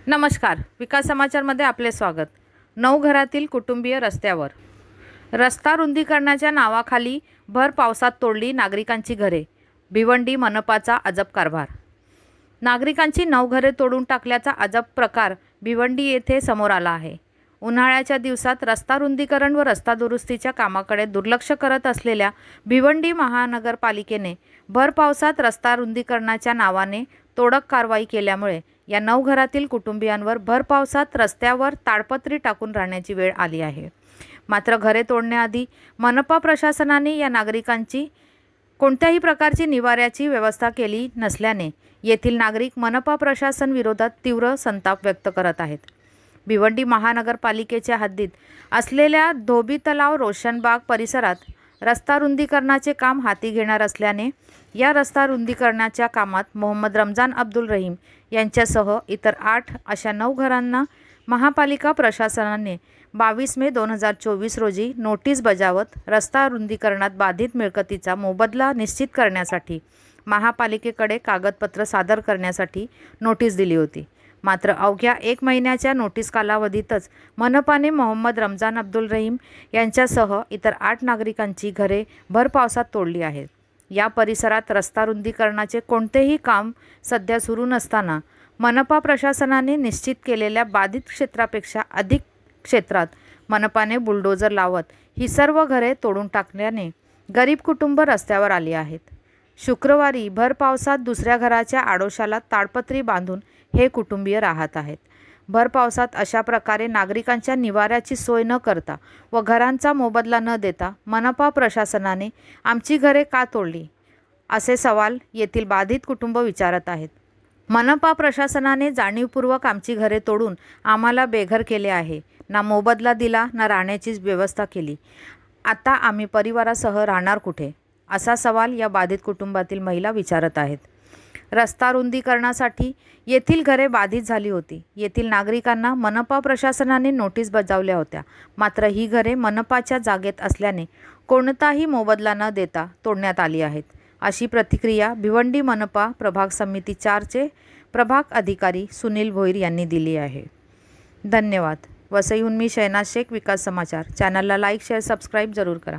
नमस्कार, विकास समाचारमध्ये आपले स्वागत। 9 घरातील कुटुंबीय रस्त्यावर। रस्ता रुंदीकरणाच्या नावाखाली भर पावसात तोडली नागरिकांची घरे। भिवंडी मनपाचा अजब कारभार। नागरिकांची 9 घरे तोडून टाकल्याचा अजब प्रकार भिवंडी येथे समोर आला आहे। उन्हाळ्याच्या दिवसात रस्ता रुंदीकरण व रस्ता दुरुस्तीच्या कामाकडे दुर्लक्ष करत असलेल्या भिवंडी महानगरपालिकेने भर पावसात रस्ता रुंदीकरणाच्या नावाने तोडक कारवाई केल्यामुळे या 9 घरातील कुटुंबियांवर भर पावसात रस्त्यावर ताडपत्री टाकून राहण्याची वेळ आली आहे। मात्र घरे तोडण्याआधी मनपा प्रशासनाने या नागरिकांची कोणत्याही प्रकारची निवाऱ्याची व्यवस्था केली नसल्याने येथील नागरिक मनपा प्रशासन विरोधात तीव्र संताप व्यक्त करत आहेत। भिवंडी महानगरपालिकेच्या हद्दीत असलेल्या धोबी तलाव रोशनबाग परिसरात रस्ता रुंदीकरणाचे काम हाती घेणार असल्याने या रस्ता रुंदीकरणाच्या कामात मोहम्मद रमजान अब्दुल रहीम यांच्यासह इतर 8 अशा 9 घरांना महापालिका प्रशासनाने 22 मे 2024 रोजी नोटीस बजावत रस्ता रुंदीकरणात बाधित मिळकतीचा मोबदला निश्चित करण्यासाठी महापालिकेकडे कागदपत्र सादर करण्यासाठी नोटीस दिली होती। मात्र अवघ्या 1 महिन्याच्या नोटीस कालावधीतच मनपाने मोहम्मद रमजान अब्दुल रहीम यांच्यासह इतर 8 नागरिकांची घरे भर पावसात तोडली आहेत। या परिसरात रस्ता रुंदीकरणाचे कोणतेही काम सध्या सुरू नसताना मनपा प्रशासनाने निश्चित केलेल्या बाधित क्षेत्रापेक्षा अधिक क्षेत्रात मनपाने बुलडोजर लावत ही सर्व घरे तोडून टाकल्याने गरीब कुटुंब रस्त्यावर आली आहेत। शुक्रवारी भर पावसात दुसऱ्या घराच्या आडोशाला ताडपत्री बांधून हे कुटुंबीय राहत आहेत। भर पावसात अशा प्रकारे नागरिकांच्या निवाऱ्याची सोय न करता व घरांचा मोबदला न देता मनपा प्रशासनाने आमची घरे का तोडली असे सवाल येथील बाधित कुटुंब विचारत आहेत। मनपा प्रशासनाने जाणीवपूर्वक आमची घरे तोडून आम्हाला बेघर केले आहे, ना मोबदला दिला ना राहण्याची व्यवस्था केली। आता आम्ही परिवारासह राहणार कुठे असा सवाल या बाधित कुटुंबातील महिला विचारत आहेत। रस्ता रुंदीकरणासाठी येथील घरे बाधित झाली होती। येथील नागरिकांना मनपा प्रशासनाने नोटीस बजावल्या होत्या, मात्र ही घरे मनपाच्या जागेत असल्याने कोणताही मोबदला न देता तोडण्यात आली आहेत, अशी प्रतिक्रिया भिवंडी मनपा प्रभाग समिती 4चे प्रभाग अधिकारी सुनील भोईर यांनी दिली आहे। धन्यवाद। वसईहून मी शहनाज शेख, विकास समाचार। चॅनलला लाईक शेअर सबस्क्राईब जरूर करा।